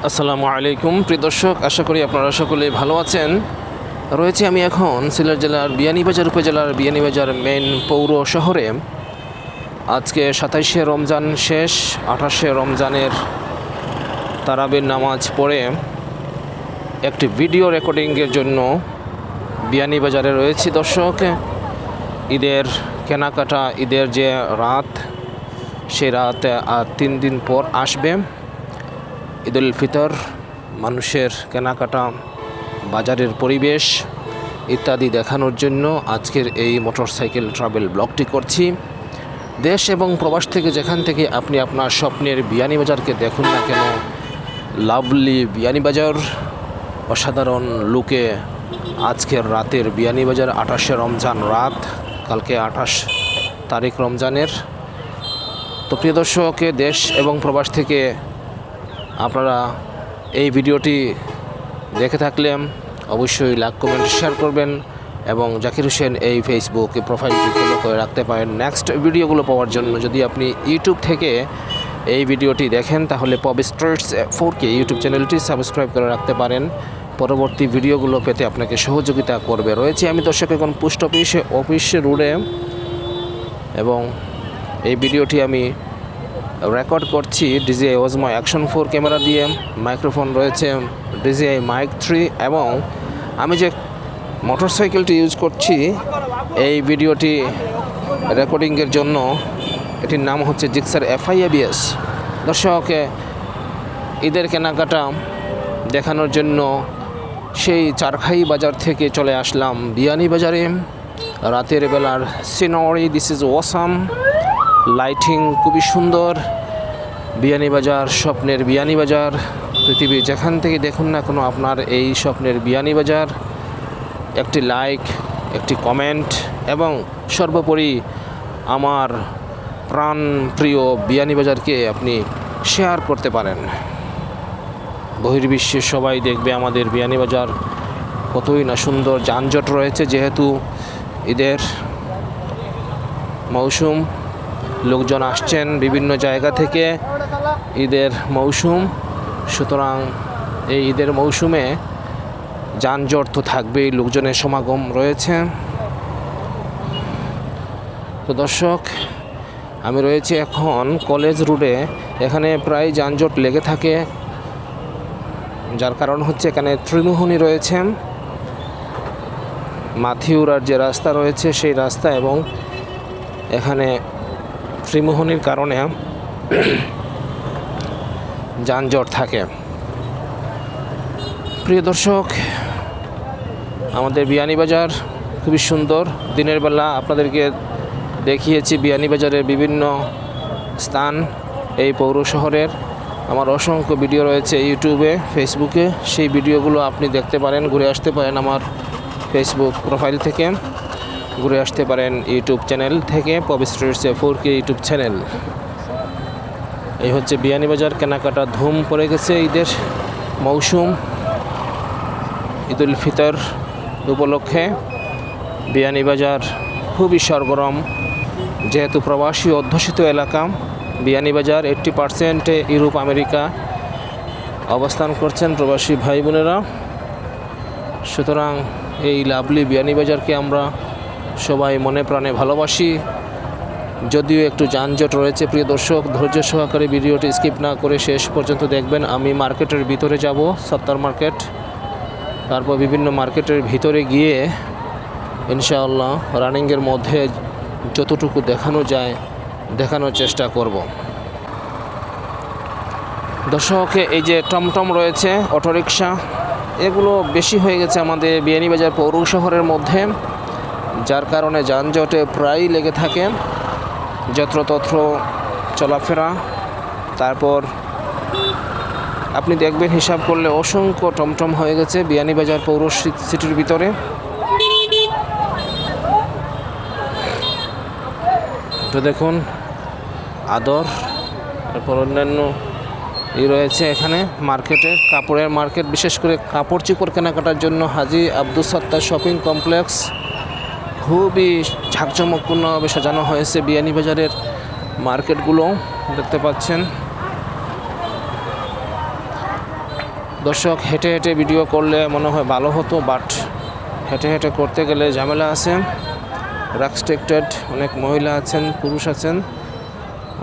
আসসালামু আলাইকুম প্রিয় দর্শক, আশা করি আপনারা সকলে ভালো আছেন। রয়েছে আমি এখন সিলেট জেলার বিয়ানীবাজার উপজেলার বিয়ানীবাজার মেইন পৌর শহরে। আজকে 27শে রমজান শেষ, 28শে রমজানের তারাবির নামাজ পড়ে একটি ভিডিও রেকর্ডিংয়ের জন্য বিয়ানীবাজারে রয়েছি। দর্শক, ঈদের কেনাকাটা, ঈদের যে রাত, সেই রাতে আর 3 দিন পর আসবে ঈদুল ফিতর। মানুষের কেনাকাটা, বাজারের পরিবেশ ইত্যাদি দেখানোর জন্য আজকের এই মোটরসাইকেল ট্রাভেল ব্লগটি করছি। দেশ এবং প্রবাস থেকে যেখান থেকে আপনি আপনার স্বপ্নের বিয়ানীবাজারকে দেখুন না কেন, লাভলি বিয়ানীবাজার, অসাধারণ লুকে আজকের রাতের বিয়ানীবাজার। 28শে রমজান রাত, কালকে 28 তারিখ রমজানের। তো প্রিয় দর্শক, দেশ এবং প্রবাস থেকে আপনারা এই ভিডিওটি দেখে থাকলে অবশ্যই লাইক, কমেন্ট, শেয়ার করবেন এবং জাকির হোসেন এই ফেসবুক প্রোফাইলটি ফলো করে রাখতে পারেন নেক্সট ভিডিওগুলো পাওয়ার জন্য। যদি আপনি ইউটিউব থেকে এই ভিডিওটি দেখেন তাহলে পপ স্ট্রিটস 4K ইউটিউব চ্যানেলটি সাবস্ক্রাইব করে রাখতে পারেন, পরবর্তী ভিডিওগুলো পেতে আপনাকে সহযোগিতা করবে। রয়েছে আমি দর্শক এখন পোস্ট অফিস রোডে এবং এই ভিডিওটি আমি রেকর্ড করছি DJI Osmo Action 4 ক্যামেরা দিয়ে। মাইক্রোফোন রয়েছে DJI Mic 3 এবং আমি যে মোটরসাইকেলটি ইউজ করছি এই ভিডিওটি রেকর্ডিংয়ের জন্য, এটির নাম হচ্ছে জিক্সার FI ABS। দর্শক, ঈদের কেনাকাটা দেখানোর জন্য সেই চারখাই বাজার থেকে চলে আসলাম বিয়ানীবাজারে। রাতের বেলার scenery, this is awesome, lighting খুবই সুন্দর। বিয়ানীবাজার, স্বপ্নের বিয়ানীবাজার, পৃথিবীর যেখান থেকে দেখুন না কোনো আপনার এই স্বপ্নের বিয়ানীবাজার। একটি লাইক, একটি কমেন্ট এবং সর্বোপরি আমার প্রাণ প্রিয় বিয়ানীবাজারকে আপনি শেয়ার করতে পারেন। বহির্বিশ্বে সবাই দেখবে আমাদের বিয়ানীবাজার কতই না সুন্দর। যানজট রয়েছে যেহেতু ঈদের মৌসুম, লোকজন আসছেন বিভিন্ন জায়গা থেকে, ঈদের মৌসুম, সুতরাং এই ঈদের মৌসুমে যানজট তো থাকবেই, লোকজনের সমাগম রয়েছে। তো দর্শক, আমি রয়েছি এখন কলেজ রোডে। এখানে প্রায় যানজট লেগে থাকে, যার কারণ হচ্ছে এখানে ত্রিমোহনী রয়েছে, মাথিউরার যে রাস্তা রয়েছে সেই রাস্তা, এবং এখানে ত্রিমোহনীর কারণে যানজট থাকে। প্রিয় দর্শক, আমাদের বিয়ানীবাজার খুবই সুন্দর। দিনের বেলা আপনাদেরকে দেখিয়েছি বিয়ানীবাজারের বিভিন্ন স্থান এই পৌর শহরের। আমার অসংখ্য ভিডিও রয়েছে ইউটিউবে, ফেসবুকে, সেই ভিডিওগুলো আপনি দেখতে পারেন, ঘুরে আসতে পারেন আমার ফেসবুক প্রোফাইল থেকে, ঘুরে আসতে পারেন ইউটিউব চ্যানেল থেকে, pop streets 4K YouTube channel. এই হচ্ছে বিয়ানীবাজার, কেনাকাটা ধুম পড়ে গেছে। ঈদের মৌসুম, ঈদুল ফিতর উপলক্ষে বিয়ানীবাজার খুবই সরগরম। যেহেতু প্রবাসী অধ্যুষিত এলাকা বিয়ানীবাজার, 80% ইউরোপ আমেরিকা অবস্থান করছেন প্রবাসী ভাই বোনেরা। সুতরাং এই লাভলি বিয়ানীবাজারকে আমরা সবাই মনে প্রাণে ভালোবাসি। যদিও একটু যানজট রয়েছে প্রিয় দর্শক, ধৈর্য সহকারে ভিডিওটি স্কিপ না করে শেষ পর্যন্ত দেখবেন। আমি মার্কেটের ভিতরে যাব, সত্তর মার্কেট, তারপর বিভিন্ন মার্কেটের ভিতরে গিয়ে ইনশাআল্লাহ রানিংয়ের মধ্যে যতটুকু দেখানো যায় দেখানোর চেষ্টা করব। দর্শক, এই যে টমটম রয়েছে, অটোরিকশা, এগুলো বেশি হয়ে গেছে আমাদের বিয়ানীবাজার পৌর শহরের মধ্যে, যার কারণে যানজটে প্রায়ই লেগে থাকে, যত্রতত্র চলাফেরা। তারপর আপনি দেখবেন হিসাব করলে অসংখ্য টমটম হয়ে গেছে বিয়ানীবাজার পৌর সিটির ভিতরে। তো দেখুন আদর, তারপর অন্যান্য রয়েছে এখানে মার্কেটে, কাপড়ের মার্কেট, বিশেষ করে কাপড় চোপড় কেনাকাটার জন্য হাজী আব্দুস সাত্তার শপিং কমপ্লেক্স খুবই ঝাঁকজমকপূর্ণভাবে সাজানো হয়েছে বিয়ানীবাজারের মার্কেটগুলো দেখতে পাচ্ছেন। দর্শক হেঁটে হেঁটে ভিডিও করলে মনে হয় ভালো হতো, বাট হেঁটে হেঁটে করতে গেলে ঝামেলা আছে। রেস্ট্রিক্টেড, অনেক মহিলা আছেন, পুরুষ আছেন,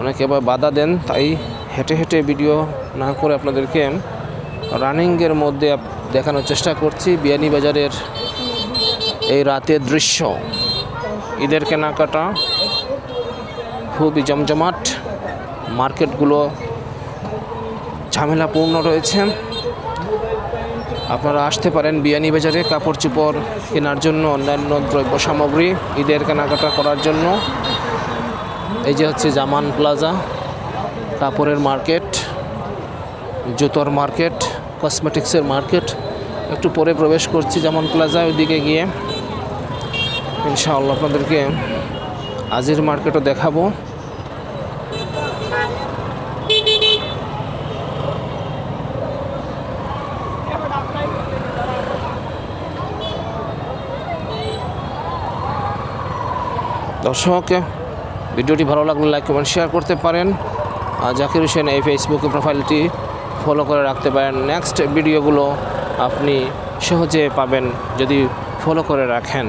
অনেকে আবার বাধা দেন। তাই হেঁটে হেঁটে ভিডিও না করে আপনাদেরকে রানিংয়ের মধ্যে দেখানোর চেষ্টা করছি বিয়ানীবাজারের এই রাতের দৃশ্য। ঈদের কেনাকাটা খুবই জমজমাট, মার্কেটগুলো ঝামেলাপূর্ণ রয়েছে। আপনারা আসতে পারেন বিয়ানীবাজারে কাপড় চোপড় কেনার জন্য, অন্যান্য দ্রব্য সামগ্রী ঈদের কেনাকাটা করার জন্য। এই যে হচ্ছে জামান প্লাজা, কাপড়ের মার্কেট, জুতোর মার্কেট, কসমেটিক্সের মার্কেট। একটু পরে প্রবেশ করছি জামান প্লাজা, ওইদিকে গিয়ে ইনশাআল্লাহ আপনাদেরকে আজির মার্কেটও দেখাবো। দর্শক, ভিডিওটি ভালো লাগলে লাইক কমেন্ট শেয়ার করতে পারেন। আর জাকির হোসেন এই ফেসবুকে প্রোফাইলটি ফলো করে রাখতে পারেন। নেক্সট ভিডিওগুলো আপনি সহজে পাবেন যদি ফলো করে রাখেন।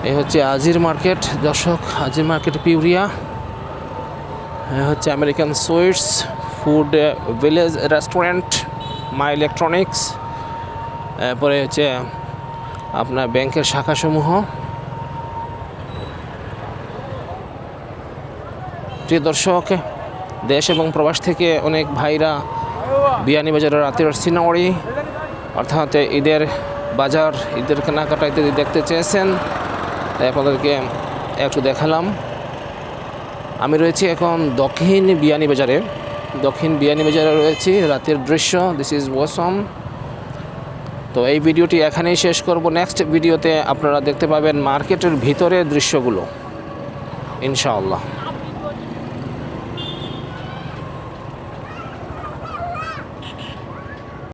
এই হচ্ছে আজির মার্কেট দর্শক, আজির মার্কেট পিউরিয়া। হচ্ছে American sweets, food village restaurant, my electronics, এরপরে হচ্ছে আপনার ব্যাংকের শাখাসমূহ। প্রিয় দর্শক, দেশ এবং প্রবাস থেকে অনেক ভাইরা বিয়ানীবাজারের রাতের সিনারি অর্থাৎ ঈদের বাজার, ঈদের কেনাকাটা ইত্যাদি দেখতে চেয়েছেন, তাই আপনাদেরকে একটু দেখালাম। আমি রয়েছি এখন দক্ষিণ বিয়ানীবাজারে রয়েছি, রাতের দৃশ্য। This is ওয়াসম। তো এই ভিডিওটি এখানেই শেষ করব। নেক্সট ভিডিওতে আপনারা দেখতে পাবেন মার্কেটের ভিতরের দৃশ্যগুলো ইনশাআল্লাহ।